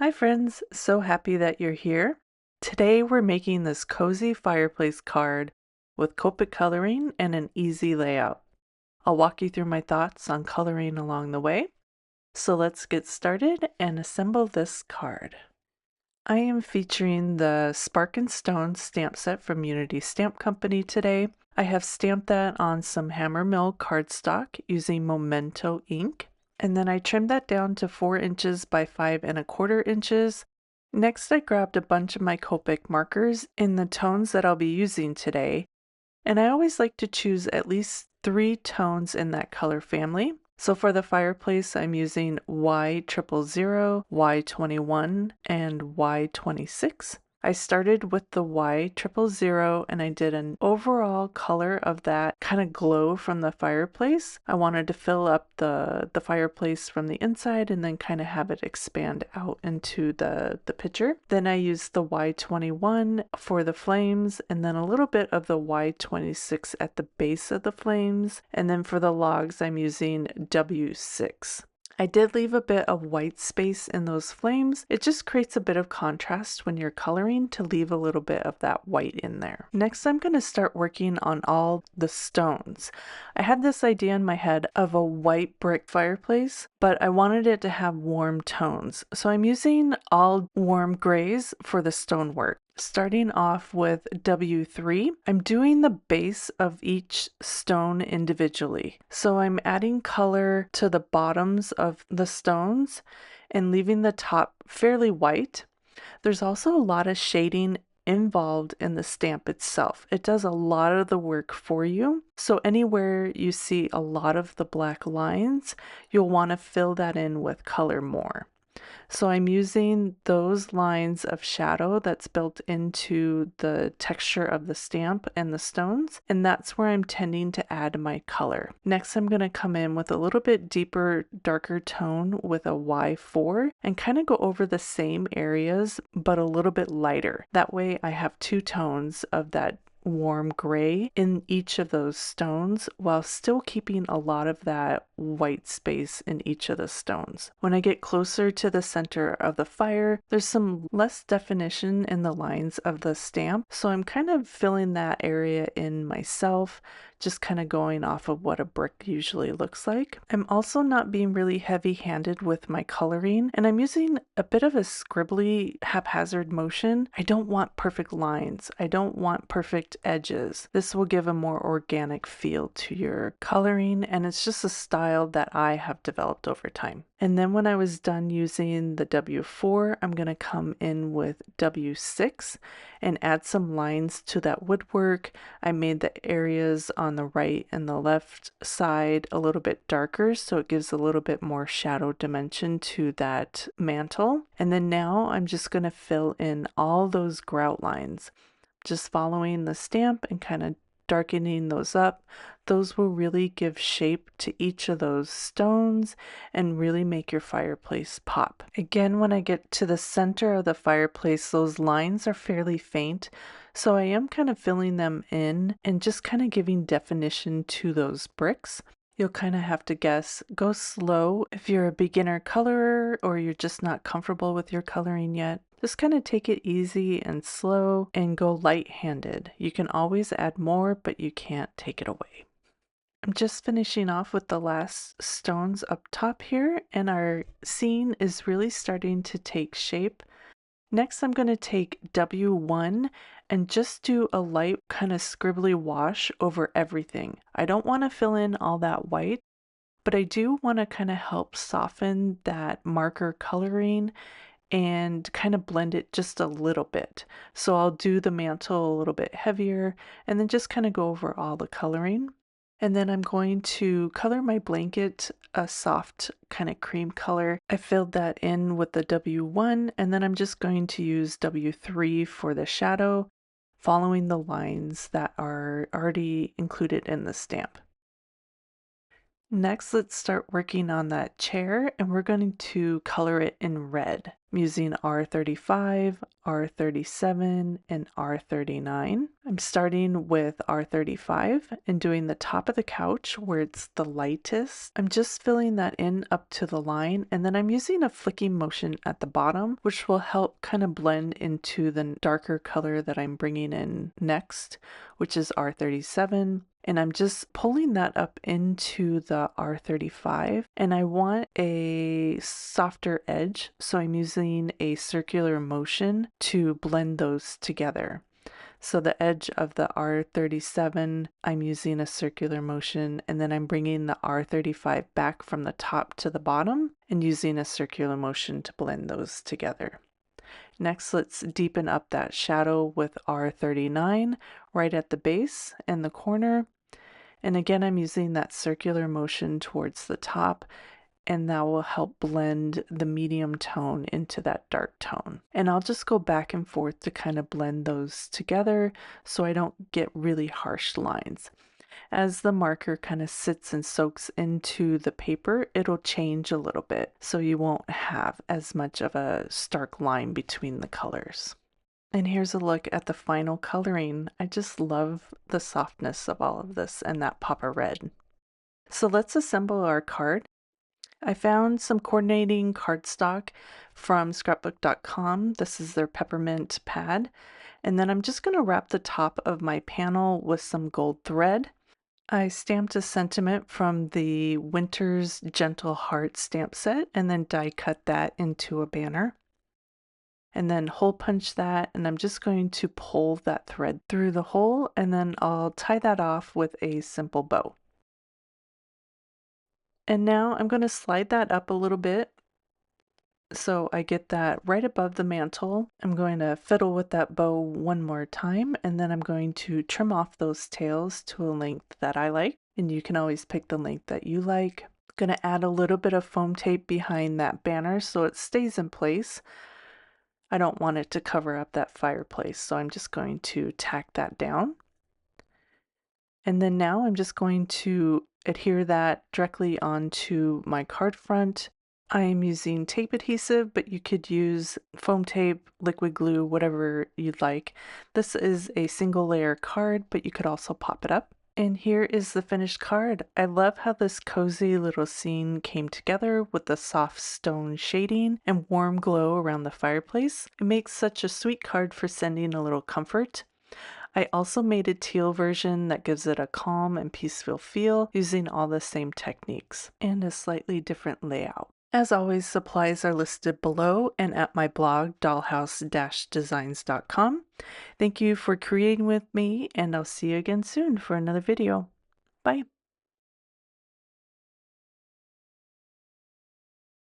Hi friends, so happy that you're here. Today we're making this cozy fireplace card with Copic coloring and an easy layout. I'll walk you through my thoughts on coloring along the way. So let's get started and assemble this card. I am featuring the Spark and Stone stamp set from Unity Stamp Company today. I have stamped that on some hammer mill cardstock using Memento ink. And then I trimmed that down to 4 inches by 5¼ inches. Next, I grabbed a bunch of my Copic markers in the tones that I'll be using today. And I always like to choose at least 3 tones in that color family. So for the fireplace, I'm using Y000, Y21, and Y26. I started with the Y000 and I did an overall color of that kind of glow from the fireplace. I wanted to fill up the fireplace from the inside and then kind of have it expand out into the picture. Then I used the Y21 for the flames and then a little bit of the Y26 at the base of the flames. And then for the logs, I'm using W6. I did leave a bit of white space in those flames. It just creates a bit of contrast when you're coloring to leave a little bit of that white in there. Next, I'm going to start working on all the stones. I had this idea in my head of a white brick fireplace, but I wanted it to have warm tones. So I'm using all warm grays for the stonework. Starting off with W3, I'm doing the base of each stone individually. So I'm adding color to the bottoms of the stones and leaving the top fairly white. There's also a lot of shading involved in the stamp itself. It does a lot of the work for you. So anywhere you see a lot of the black lines, you'll want to fill that in with color more. So I'm using those lines of shadow that's built into the texture of the stamp and the stones, and that's where I'm tending to add my color. Next, I'm going to come in with a little bit deeper, darker tone with a Y4 and kind of go over the same areas, but a little bit lighter. That way I have 2 tones of that warm gray in each of those stones while still keeping a lot of that white space in each of the stones. When I get closer to the center of the fire, there's some less definition in the lines of the stamp, so I'm kind of filling that area in myself, just kind of going off of what a brick usually looks like. I'm also not being really heavy-handed with my coloring, and I'm using a bit of a scribbly, haphazard motion. I don't want perfect lines. I don't want perfect edges. This will give a more organic feel to your coloring, and it's just a style that I have developed over time. And then when I was done using the W4, I'm going to come in with W6 and add some lines to that woodwork. I made the areas on the right and the left side a little bit darker, so it gives a little bit more shadow dimension to that mantle. And then now I'm just going to fill in all those grout lines, just following the stamp and kind of darkening those up. Those will really give shape to each of those stones and really make your fireplace pop. Again, when I get to the center of the fireplace, those lines are fairly faint, so I am kind of filling them in and just kind of giving definition to those bricks. You'll kind of have to guess. Go slow if you're a beginner colorer or you're just not comfortable with your coloring yet. Just kind of take it easy and slow and go light-handed. You can always add more, but you can't take it away. I'm just finishing off with the last stones up top here, and our scene is really starting to take shape. Next, I'm going to take W1 and just do a light kind of scribbly wash over everything. I don't want to fill in all that white, but I do want to kind of help soften that marker coloring and kind of blend it just a little bit. So I'll do the mantle a little bit heavier and then just kind of go over all the coloring. And then I'm going to color my blanket a soft kind of cream color. I filled that in with the W1 and then I'm just going to use W3 for the shadow, following the lines that are already included in the stamp. Next, let's start working on that chair, and we're going to color it in red. I'm using R35, R37, and R39. I'm starting with R35 and doing the top of the couch where it's the lightest. I'm just filling that in up to the line, and then I'm using a flicking motion at the bottom, which will help kind of blend into the darker color that I'm bringing in next, which is R37. And I'm just pulling that up into the R35, and I want a softer edge, so I'm using a circular motion to blend those together. So the edge of the R37, I'm using a circular motion, and then I'm bringing the R35 back from the top to the bottom and using a circular motion to blend those together. Next, let's deepen up that shadow with R39 right at the base and the corner. And again, I'm using that circular motion towards the top, and that will help blend the medium tone into that dark tone. And I'll just go back and forth to kind of blend those together so I don't get really harsh lines. As the marker kind of sits and soaks into the paper, it'll change a little bit, so you won't have as much of a stark line between the colors. And here's a look at the final coloring. I just love the softness of all of this and that pop of red. So let's assemble our card. I found some coordinating cardstock from scrapbook.com. This is their peppermint pad. And then I'm just going to wrap the top of my panel with some gold thread. I stamped a sentiment from the Winter's Gentle Heart stamp set and then die cut that into a banner. And then hole punch that, and I'm just going to pull that thread through the hole, and then I'll tie that off with a simple bow. And now I'm going to slide that up a little bit so I get that right above the mantle. I'm going to fiddle with that bow one more time, and then I'm going to trim off those tails to a length that I like, and you can always pick the length that you like. I'm going to add a little bit of foam tape behind that banner so it stays in place. I don't want it to cover up that fireplace, so I'm just going to tack that down. And then now I'm just going to adhere that directly onto my card front. I'm using tape adhesive, but you could use foam tape, liquid glue, whatever you'd like. This is a single layer card, but you could also pop it up. And here is the finished card. I love how this cozy little scene came together with the soft stone shading and warm glow around the fireplace. It makes such a sweet card for sending a little comfort. I also made a teal version that gives it a calm and peaceful feel using all the same techniques and a slightly different layout. As always, supplies are listed below and at my blog, dollhouse-designs.com. Thank you for creating with me, and I'll see you again soon for another video. Bye.